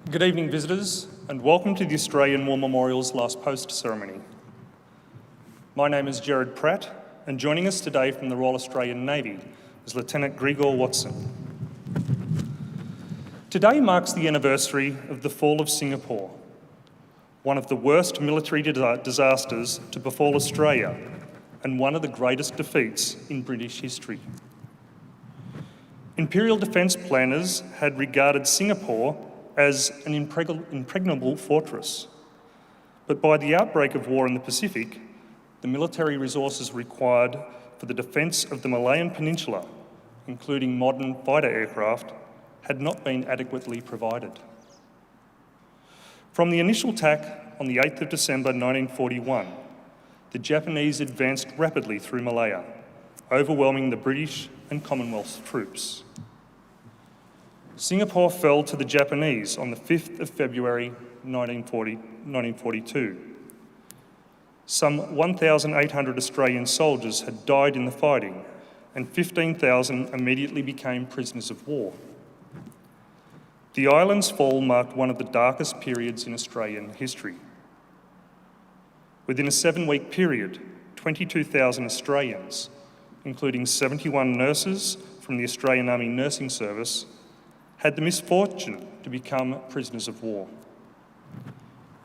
Good evening, visitors, and welcome to the Australian War Memorial's Last Post ceremony. My name is Gerard Pratt, and joining us today from the Royal Australian Navy is Lieutenant Grigor Watson. Today marks the anniversary of the fall of Singapore, one of the worst military disasters to befall Australia and one of the greatest defeats in British history. Imperial defence planners had regarded Singapore as an impregnable fortress. But by the outbreak of war in the Pacific, the military resources required for the defence of the Malayan Peninsula, including modern fighter aircraft, had not been adequately provided. From the initial attack on the 8th of December 1941, the Japanese advanced rapidly through Malaya, overwhelming the British and Commonwealth troops. Singapore fell to the Japanese on the 5th of February 1942. Some 1,800 Australian soldiers had died in the fighting, and 15,000 immediately became prisoners of war. The island's fall marked one of the darkest periods in Australian history. Within a 7-week period, 22,000 Australians, including 71 nurses from the Australian Army Nursing Service, had the misfortune to become prisoners of war.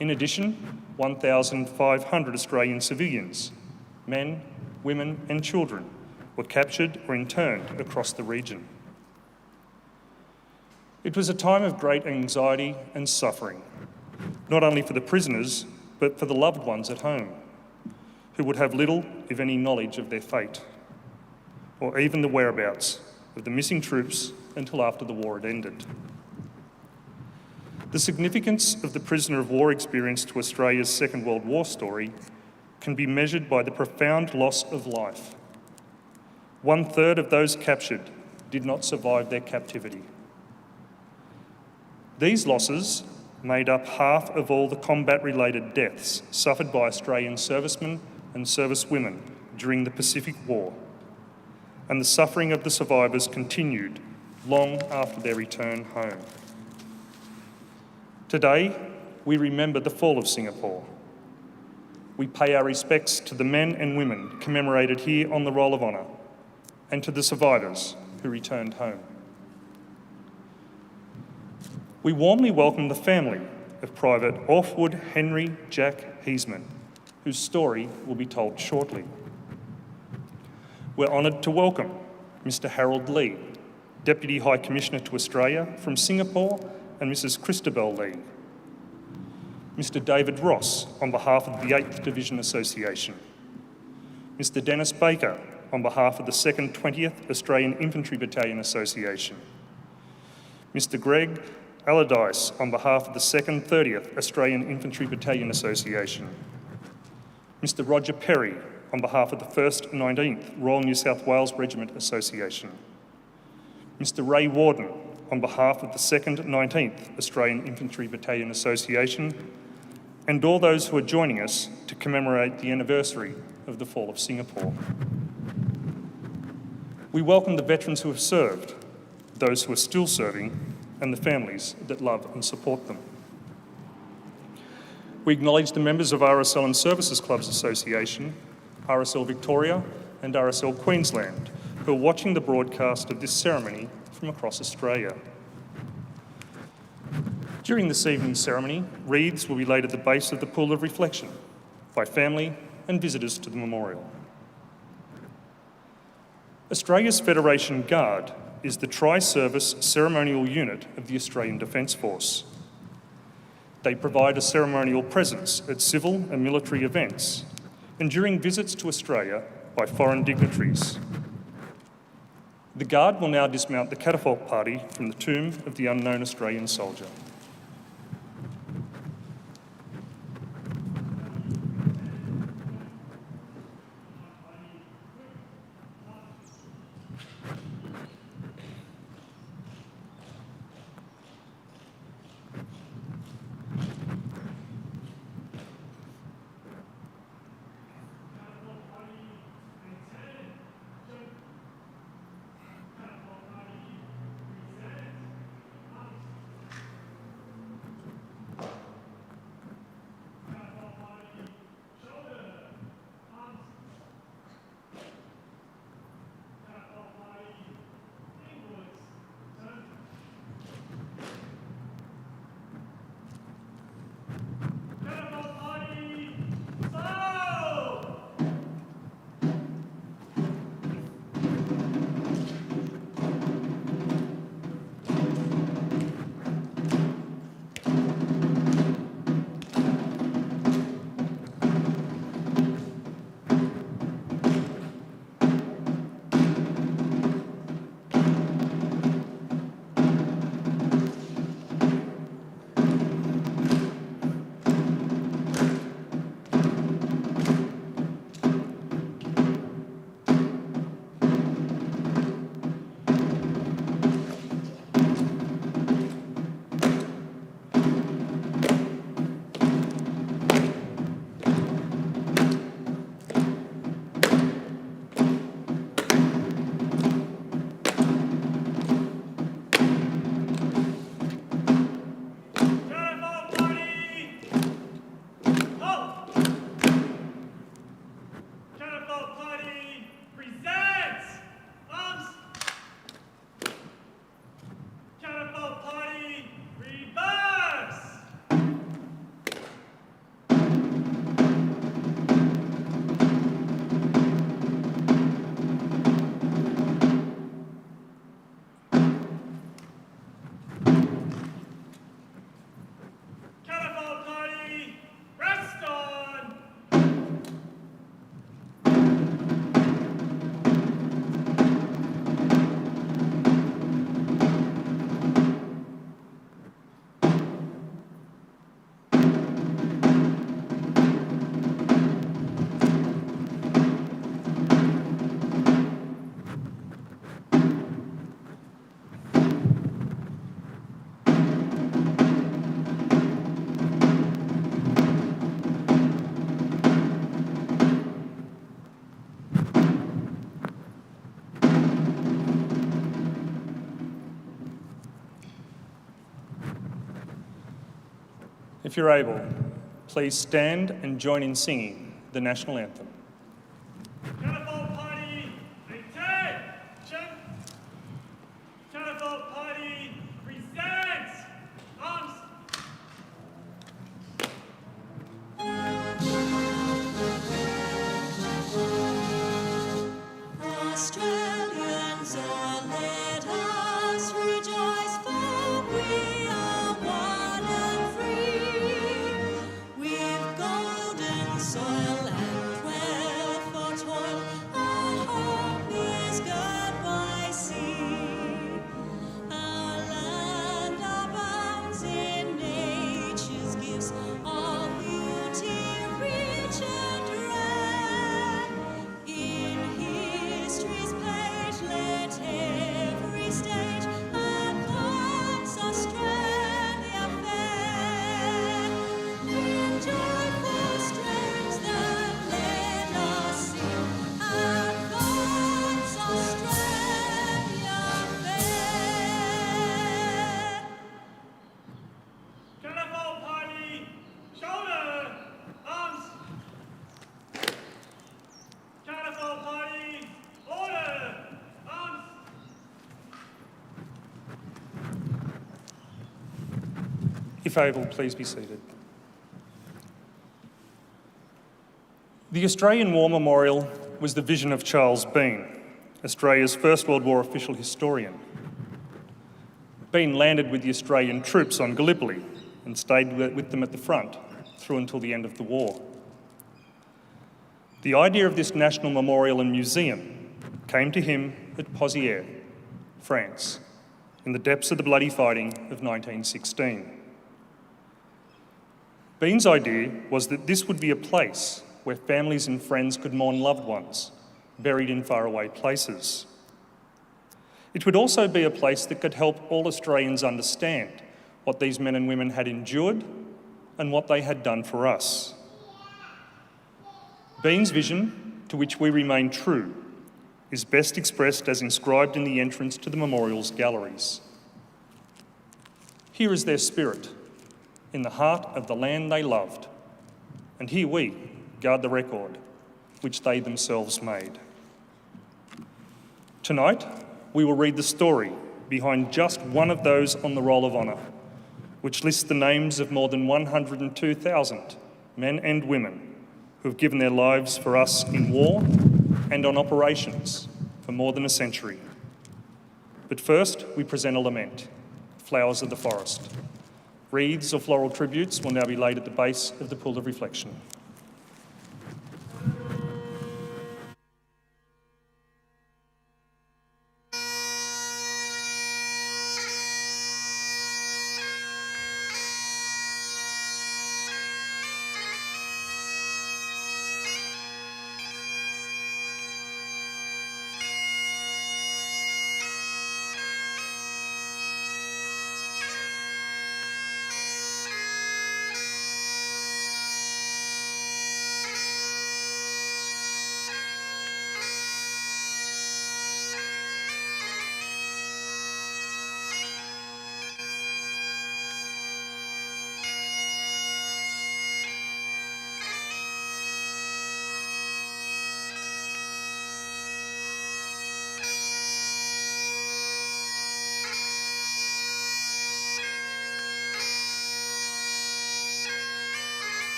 In addition, 1,500 Australian civilians, men, women and children, were captured or interned across the region. It was a time of great anxiety and suffering, not only for the prisoners, but for the loved ones at home, who would have little, if any, knowledge of their fate, or even the whereabouts of the missing troops until after the war had ended. The significance of the prisoner of war experience to Australia's Second World War story can be measured by the profound loss of life. 1/3 of those captured did not survive their captivity. These losses made up half of all the combat-related deaths suffered by Australian servicemen and servicewomen during the Pacific War, and the suffering of the survivors continued long after their return home. Today, we remember the fall of Singapore. We pay our respects to the men and women commemorated here on the Roll of Honour, and to the survivors who returned home. We warmly welcome the family of Private Orphwood Henry Jack Heasman, whose story will be told shortly. We're honoured to welcome Mr. Harold Lee, Deputy High Commissioner to Australia from Singapore, and Mrs. Christabel Lee. Mr. David Ross, on behalf of the 8th Division Association. Mr. Dennis Baker, on behalf of the 2nd 20th Australian Infantry Battalion Association. Mr. Greg Allardyce, on behalf of the 2nd 30th Australian Infantry Battalion Association. Mr. Roger Perry, on behalf of the 1st 19th Royal New South Wales Regiment Association. Mr. Ray Warden, on behalf of the 2nd 19th Australian Infantry Battalion Association, and all those who are joining us to commemorate the anniversary of the fall of Singapore. We welcome the veterans who have served, those who are still serving, and the families that love and support them. We acknowledge the members of RSL and Services Clubs Association, RSL Victoria and RSL Queensland, who are watching the broadcast of this ceremony from across Australia. During this evening's ceremony, wreaths will be laid at the base of the pool of reflection by family and visitors to the memorial. Australia's Federation Guard is the tri-service ceremonial unit of the Australian Defence Force. They provide a ceremonial presence at civil and military events and during visits to Australia by foreign dignitaries. The Guard will now dismount the catapult party from the tomb of the unknown Australian soldier. If you're able, please stand and join in singing the national anthem. Catapult Party, attention! Catapult Party presents arms. Australians, oh, let us rejoice, for we are one and free. We've golden soil and wealth for toil, our home is girt by sea. Our land abounds in nature's gifts, all beauty rich and rare. In history's page, let every stage advance Australia fair. In joyful strains that let us sing, advance Australia fair. Catapult Party, shoulder, arms. Catapult Party, order, arms. If able, please be seated. The Australian War Memorial was the vision of Charles Bean, Australia's First World War official historian. Bean landed with the Australian troops on Gallipoli and stayed with them at the front through until the end of the war. The idea of this national memorial and museum came to him at Pozières, France, in the depths of the bloody fighting of 1916. Bean's idea was that this would be a place where families and friends could mourn loved ones buried in faraway places. It would also be a place that could help all Australians understand what these men and women had endured and what they had done for us. Bean's vision, to which we remain true, is best expressed as inscribed in the entrance to the memorial's galleries. Here is their spirit, in the heart of the land they loved, and here we guard the record which they themselves made. Tonight, we will read the story behind just one of those on the Roll of Honour, which lists the names of more than 102,000 men and women who have given their lives for us in war and on operations for more than a century. But first, we present a lament, Flowers of the Forest. Wreaths or floral tributes will now be laid at the base of the pool of reflection.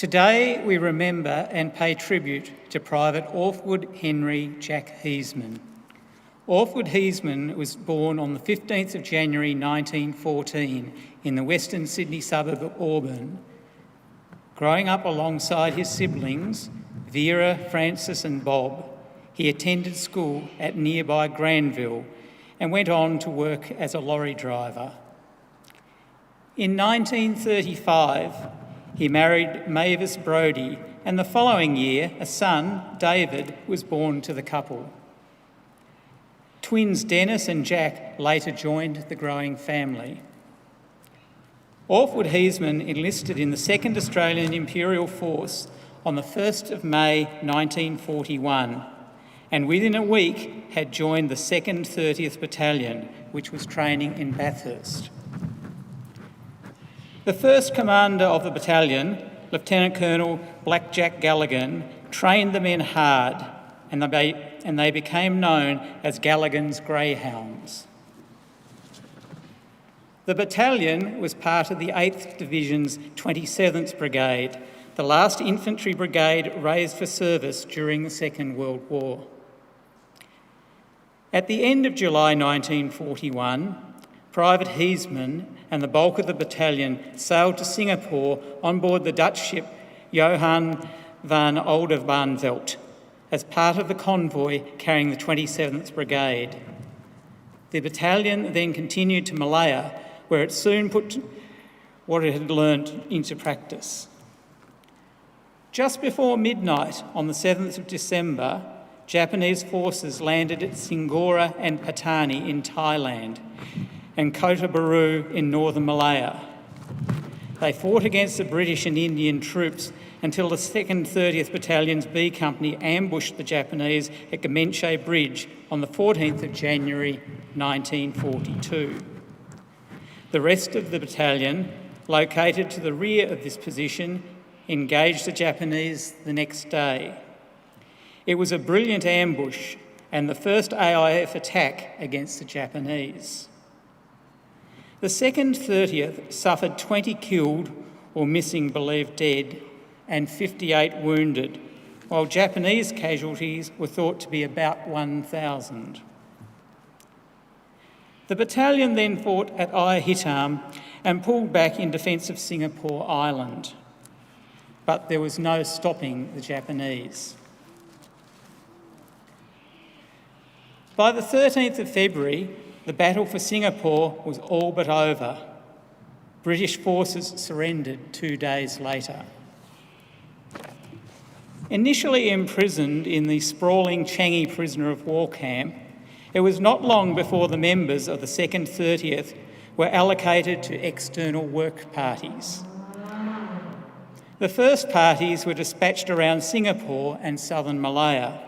Today we remember and pay tribute to Private Orphwood Henry Jack Heasman. Orphwood Heasman was born on the 15th of January 1914 in the Western Sydney suburb of Auburn. Growing up alongside his siblings, Vera, Francis and Bob, he attended school at nearby Granville and went on to work as a lorry driver. In 1935, he married Mavis Brodie, and the following year, a son, David, was born to the couple. Twins Dennis and Jack later joined the growing family. Orphwood Heasman enlisted in the 2nd Australian Imperial Force on the 1st of May 1941, and within a week had joined the 2nd 30th Battalion, which was training in Bathurst. The first commander of the battalion, Lieutenant Colonel Blackjack Galligan, trained the men hard, and they became known as Galligan's Greyhounds. The battalion was part of the 8th Division's 27th Brigade, the last infantry brigade raised for service during the Second World War. At the end of July 1941, Private Heasman and the bulk of the battalion sailed to Singapore on board the Dutch ship Johan van Oldenbarnevelt as part of the convoy carrying the 27th Brigade. The battalion then continued to Malaya, where it soon put what it had learnt into practice. Just before midnight on the 7th of December, Japanese forces landed at Singora and Patani in Thailand and Kota Baru in northern Malaya. They fought against the British and Indian troops until the 2nd 30th Battalion's B Company ambushed the Japanese at Gamenche Bridge on the 14th of January 1942. The rest of the battalion, located to the rear of this position, engaged the Japanese the next day. It was a brilliant ambush and the first AIF attack against the Japanese. The 2nd 30th suffered 20 killed or missing believed dead and 58 wounded, while Japanese casualties were thought to be about 1,000. The battalion then fought at Ayahitam and pulled back in defence of Singapore Island, but there was no stopping the Japanese. By the 13th of February, the battle for Singapore was all but over. British forces surrendered 2 days later. Initially imprisoned in the sprawling Changi prisoner of war camp, it was not long before the members of the 2nd 30th were allocated to external work parties. The first parties were dispatched around Singapore and southern Malaya,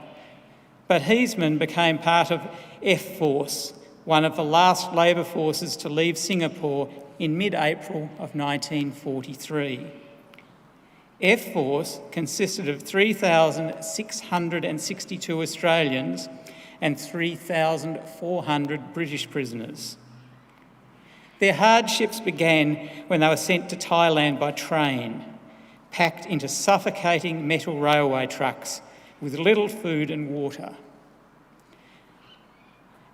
but Heasman became part of F Force, one of the last labour forces to leave Singapore in mid-April of 1943. F Force consisted of 3,662 Australians and 3,400 British prisoners. Their hardships began when they were sent to Thailand by train, packed into suffocating metal railway trucks with little food and water.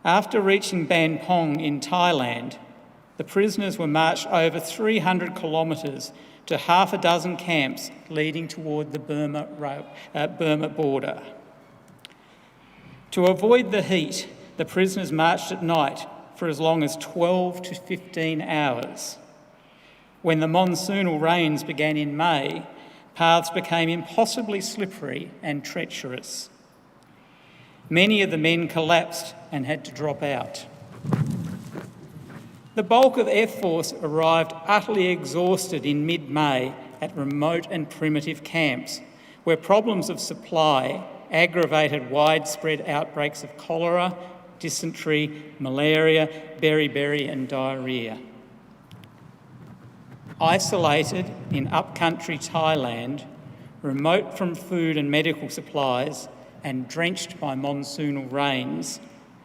After reaching Ban Pong in Thailand, the prisoners were marched over 300 kilometres to half a dozen camps leading toward the Burma border. To avoid the heat, the prisoners marched at night for as long as 12 to 15 hours. When the monsoonal rains began in May, paths became impossibly slippery and treacherous. Many of the men collapsed and had to drop out. The bulk of F Force arrived utterly exhausted in mid-May at remote and primitive camps where problems of supply aggravated widespread outbreaks of cholera, dysentery, malaria, beriberi and diarrhoea. Isolated in upcountry Thailand, remote from food and medical supplies and drenched by monsoonal rains,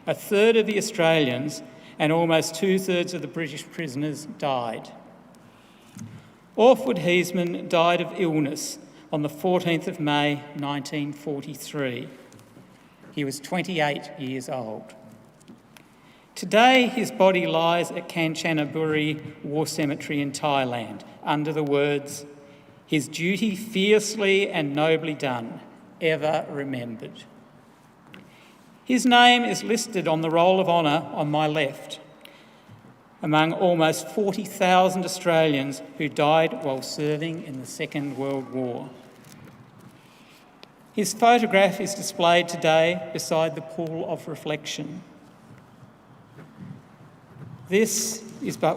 a third of the Australians and almost 2/3 of the British prisoners died. Orphwood Heasman died of illness on the 14th of May 1943. He was 28 years old. Today, his body lies at Kanchanaburi War Cemetery in Thailand under the words, "His duty fiercely and nobly done, ever remembered." His name is listed on the Roll of Honour on my left, among almost 40,000 Australians who died while serving in the Second World War. His photograph is displayed today beside the pool of reflection. This is but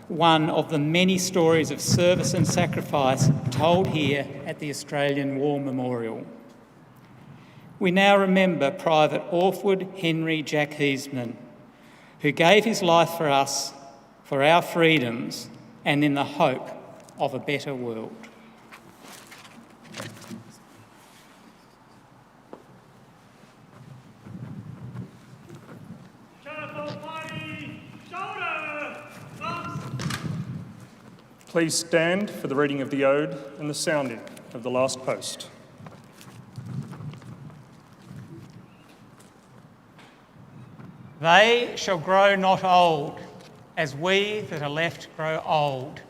one of the many stories of service and sacrifice told here at the Australian War Memorial. We now remember Private Orphwood Henry Jack Heasman, who gave his life for us, for our freedoms, and in the hope of a better world. Please stand for the reading of the ode and the sounding of the last post. They shall grow not old, as we that are left grow old.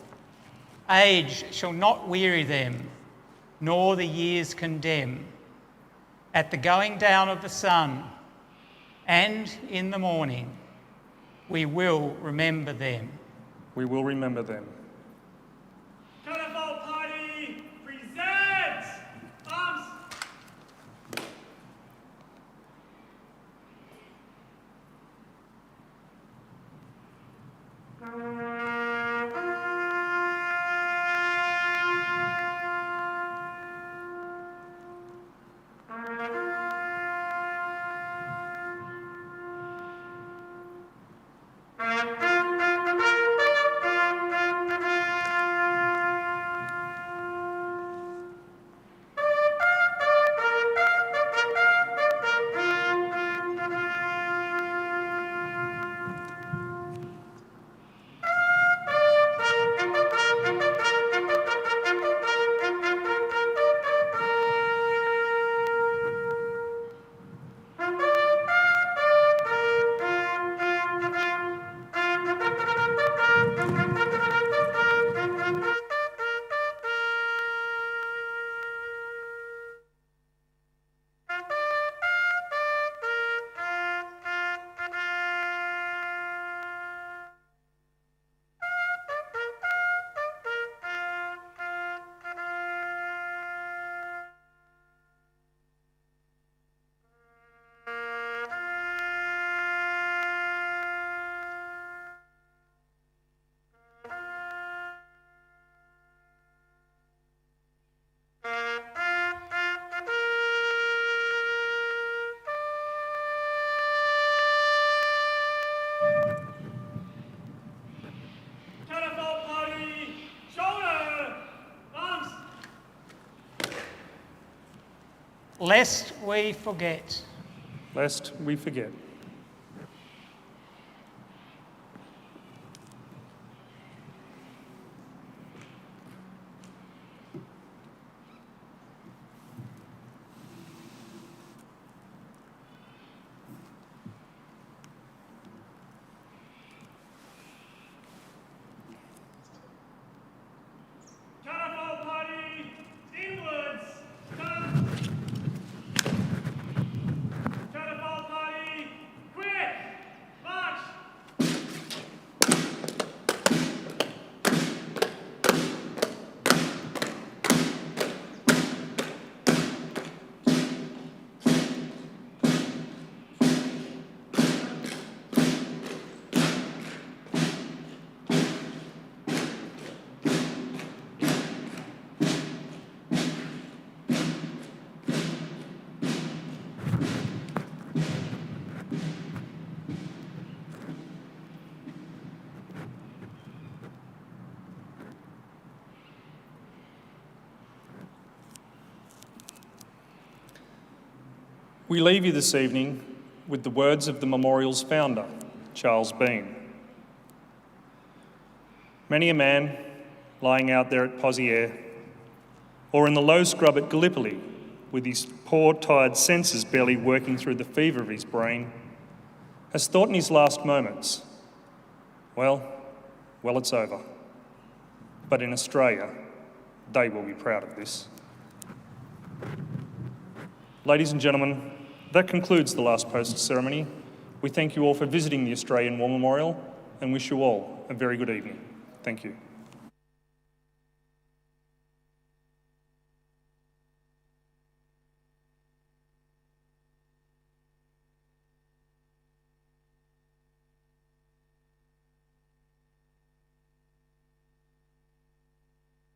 Age shall not weary them, nor the years condemn. At the going down of the sun, and in the morning, we will remember them. We will remember them. Catapult Party presents arms. Catapult Party shoulder arms. Lest we forget. Lest we forget. Catapult Party inwards. Turn. Catapult Party quick march. We leave you this evening with the words of the memorial's founder, Charles Bean. Many a man lying out there at Pozieres or in the low scrub at Gallipoli, with his poor, tired senses barely working through the fever of his brain, has thought in his last moments, well, it's over. But in Australia, they will be proud of this. Ladies and gentlemen, that concludes the last post ceremony. We thank you all for visiting the Australian War Memorial and wish you all a very good evening. Thank you.